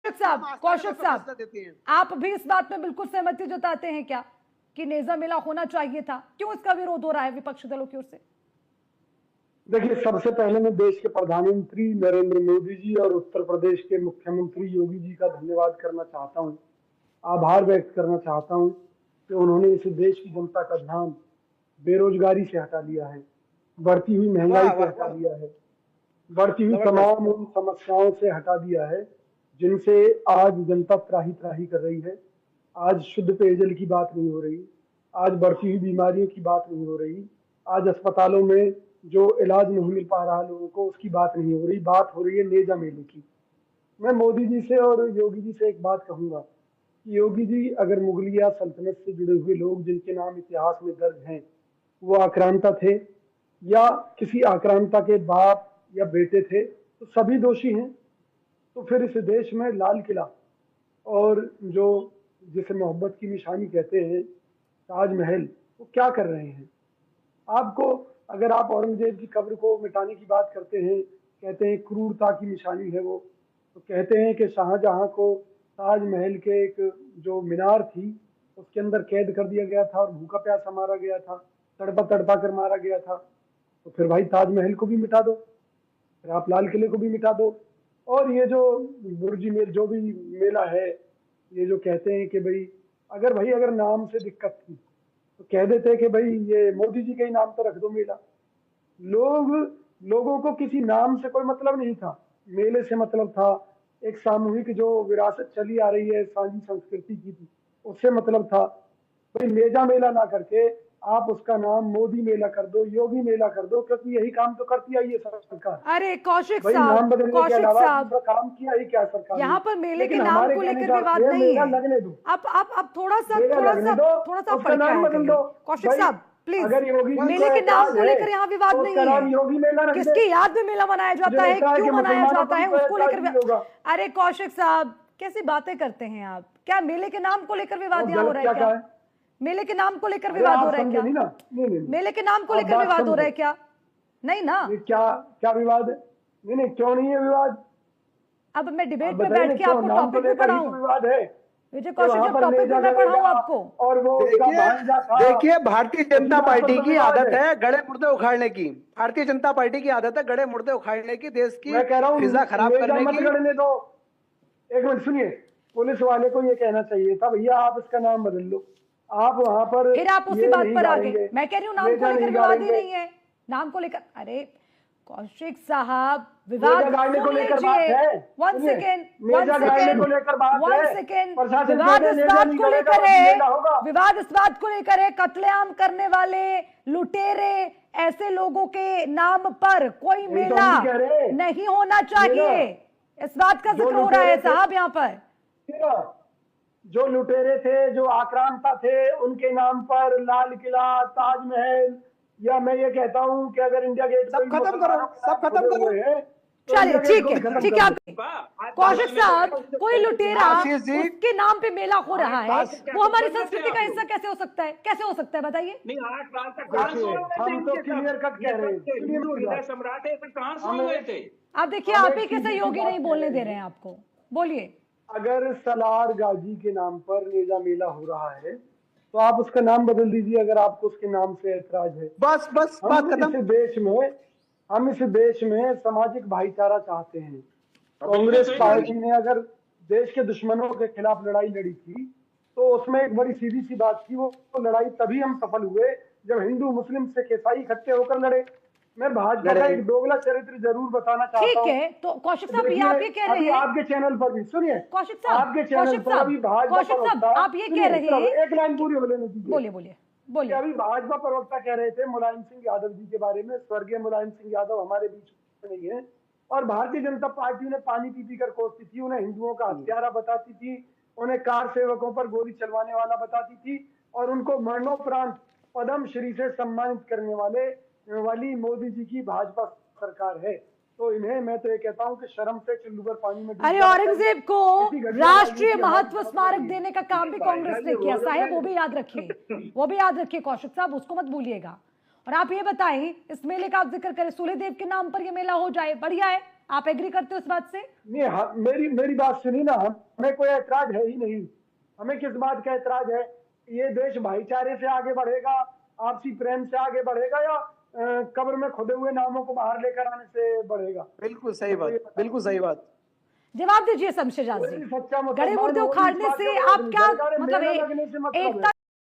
कौशिक साहब, आप भी इस बात में बिल्कुल सहमति जताते हैं क्या कि नेजा मेला होना चाहिए था? क्यों इसका विरोध हो रहा है विपक्षी दलों की ओर से? देखिए, सबसे पहले मैं देश के प्रधानमंत्री नरेंद्र मोदी जी और उत्तर प्रदेश के मुख्यमंत्री योगी जी का धन्यवाद करना चाहता हूं, आभार व्यक्त करना चाहता हूं कि उन्होंने इस देश की जनता का ध्यान बेरोजगारी से हटा लिया है, बढ़ती हुई महंगाई से हटा लिया है, बढ़ती हुई तमाम उन समस्याओं से हटा दिया है जिनसे आज जनता त्राही त्राही कर रही है। आज शुद्ध पेयजल की बात नहीं हो रही, आज बढ़ती हुई बीमारियों की बात नहीं हो रही, आज अस्पतालों में जो इलाज नहीं मिल पा रहा लोगों को उसकी बात नहीं हो रही, बात हो रही है नेजा मेले की। मैं मोदी जी से और योगी जी से एक बात कहूंगा कि योगी जी अगर मुगलिया सल्तनत से जुड़े हुए लोग जिनके नाम इतिहास में दर्ज हैं वो आक्रांता थे या किसी आक्रांता के बाप या बेटे थे तो सभी दोषी हैं। तो फिर इस देश में लाल किला और जो जिसे मोहब्बत की निशानी कहते हैं ताजमहल, वो क्या कर रहे हैं? आपको अगर आप औरंगजेब की कब्र को मिटाने की बात करते हैं, कहते हैं क्रूरता की निशानी है वो, तो कहते हैं कि शाहजहां को ताजमहल के एक जो मीनार थी उसके अंदर कैद कर दिया गया था और भूखा प्यासा मारा गया था, तड़पा तड़पा कर मारा गया था। तो फिर भाई ताजमहल को भी मिटा दो, फिर आप लाल किले को भी मिटा दो। और ये जो बुर्ज में जो भी मेला है, ये जो कहते हैं कि भाई अगर नाम से दिक्कत थी तो कह देते कि भाई ये मोदी जी के ही नाम पर रख दो मेला। लोगों को किसी नाम से कोई मतलब नहीं था, मेले से मतलब था। एक सामूहिक जो विरासत चली आ रही है सांझी संस्कृति की थी उससे मतलब था। भाई नेजा मेला ना करके आप उसका नाम मोदी मेला कर दो, योगी मेला कर दो, क्योंकि यही काम तो करती आई है सरकार। अरे कौशिक भाई साहब, नाम बदलने के अलावा दूसरा काम किया ही क्या सरकार? यहाँ पर मेले के नाम को लेकर विवाद नहीं है। लगने दो, आप थोड़ा सा नाम बदल दो। कौशिक साहब प्लीज, अगर योगी मेले के नाम को लेकर यहाँ विवाद नहीं है। योगी मेला किसकी याद में मेला मनाया जाता है, क्यों मनाया जाता है, उसको लेकर। अरे कौशिक साहब, कैसी बातें करते हैं आप? क्या मेले के नाम को लेकर विवाद यहाँ हो रहा है क्या? मेले के नाम को लेकर विवाद हो रहा है क्या? मेले के नाम को लेकर विवाद हो रहा है क्या? नहीं ना? क्या विवाद है? नहीं, क्यों नहीं है विवाद? अब मैं डिबेट में बैठ के आपको टॉपिक पे पढ़ाऊं? विवाद है विजय कौशिक, जब टॉपिक पे मैं पढ़ाऊं आपको। और वो देखिए, भारतीय जनता पार्टी की आदत है गड़े मुर्दे उखाड़ने की। भारतीय जनता पार्टी की आदत है गड़े मुर्दे उखाड़ने की, देश की फिजा खराब करने की। गड़ने दो, एक मिनट सुनिए। पुलिस वाले को ये कहना चाहिए था भैया आप इसका नाम बदल लो। आप वहां पर फिर आप उसी बात पर आ गए। मैं कह रही हूँ नाम को लेकर विवाद ही नहीं है, नाम को लेकर। अरे कौशिक साहब, विवाद सुन लीजिए। वन सेकेंड, विवाद इस बात को लेकर है, विवाद इस बात को लेकर है, कत्लेआम करने वाले लुटेरे ऐसे लोगों के नाम पर कोई मेला नहीं होना चाहिए, इस बात का जिक्र हो रहा है साहब यहाँ पर। जो लुटेरे थे, जो आक्रांता थे, उनके नाम पर लाल किला, ताजमहल, या मैं ये कहता हूँ कि अगर इंडिया गेट सब खत्म करो। चलिए ठीक है आप कौशिक साहब, कोई लुटेरा उसके नाम पे मेला हो रहा है, वो हमारी संस्कृति का हिस्सा कैसे हो सकता है? कैसे हो सकता है बताइए? नहीं, 8 साल तक हम तो क्लियर कट कह रहे हैं, सम्राट है, कहां सो गए थे? आप देखिए, आप ही के सहयोगी नहीं बोलने दे रहे हैं आपको, बोलिए। अगर सलार गाजी के नाम पर नेजा मेला हो रहा है तो आप उसका नाम बदल दीजिए, अगर आपको उसके नाम से ऐतराज है। बस बात खत्म। हम इस देश में सामाजिक भाईचारा चाहते हैं। कांग्रेस पार्टी ने अगर देश के दुश्मनों के खिलाफ लड़ाई लड़ी थी तो उसमें एक बड़ी सीधी सी बात थी, वो लड़ाई तभी हम सफल हुए जब हिंदू मुस्लिम सिख ईसाई इकट्ठे होकर लड़े। मैं भाजपा का एक दोगला चरित्र जरूर बताना चाहता हूँ। ठीक है, तो कौशिक साहब आप ये कह रहे हैं, आपके चैनल पर भी सुनिए, कौशिक साहब, आपके चैनल पर अभी भाजपा आप ये कह रहे हैं, एक लाइन पूरी हो लेने दीजिए। बोलिए। अभी भाजपा प्रवक्ता कह रहे थे मुलायम सिंह यादव जी के बारे में, स्वर्गीय मुलायम सिंह यादव हमारे बीच में नहीं है, और भारतीय जनता पार्टी ने पानी पी कर कोसती थी, उन्हें हिंदुओं का हत्यारा बताती थी, उन्हें कार सेवकों पर गोली चलवाने वाला बताती थी, और उनको मरणोपरांत पद्म श्री से सम्मानित करने वाली मोदी जी की भाजपा सरकार है। तो इन्हें मैं तो ये कहता हूँ कि शर्म से चुल्लू पर पानी में। अरे औरंगजेब को राष्ट्रीय महत्व स्मारक देने का काम भी कांग्रेस ने किया साहब, वो भी याद रखिए कौशिक साहब, उसको मत भूलिएगा। और आप ये बताएं, इस मेले का आप जिक्र करें, सूर्यदेव के नाम पर ये मेला हो जाए, बढ़िया है, आप एग्री करते हो इस बात से? नहीं, हाँ, मेरी बात सुनी ना, हमें कोई ऐतराज है ही नहीं। हमें किस बात का ऐतराज है? ये देश भाईचारे से आगे बढ़ेगा, आपसी प्रेम से आगे बढ़ेगा, या कब्र में खुदे हुए नामों को बाहर लेकर आने से बढ़ेगा? बिल्कुल सही बात, बिल्कुल सही बात। जवाब दीजिए शमशेर जी, गड़े मुर्दे उखाड़ने से आप क्या मतलब एकता